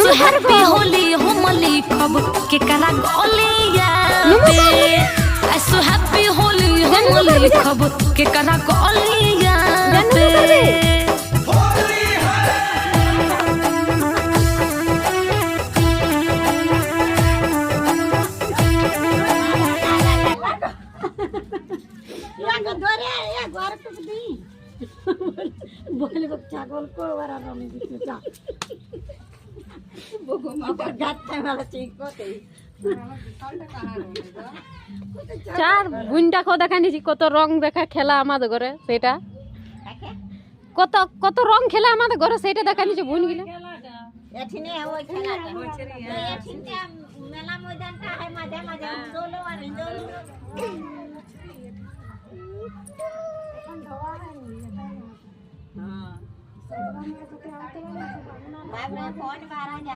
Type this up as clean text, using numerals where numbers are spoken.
so happy Holi homely खब के करा गोलिया पे सो हैप्पी होली होमली खब के करा गोलिया पे बोले को छागल को वाला रंग दिखे जा बगो माता गाते वाला चीज को ते চার বুনটা কো দেখানিছি কত রং দেখা খেলা আমাদের ঘরে সেটা কত কত রং খেলা আমাদের ঘরে সেটা দেখানিছি বুন গিলা এঠিনে ওই খেলাটা এঠিনে মেলা ময়দানটা হয় মাঝে মাঝে দোলো আর দোলো এখন ধোয়া হয়নি हां बाबा फोन मारा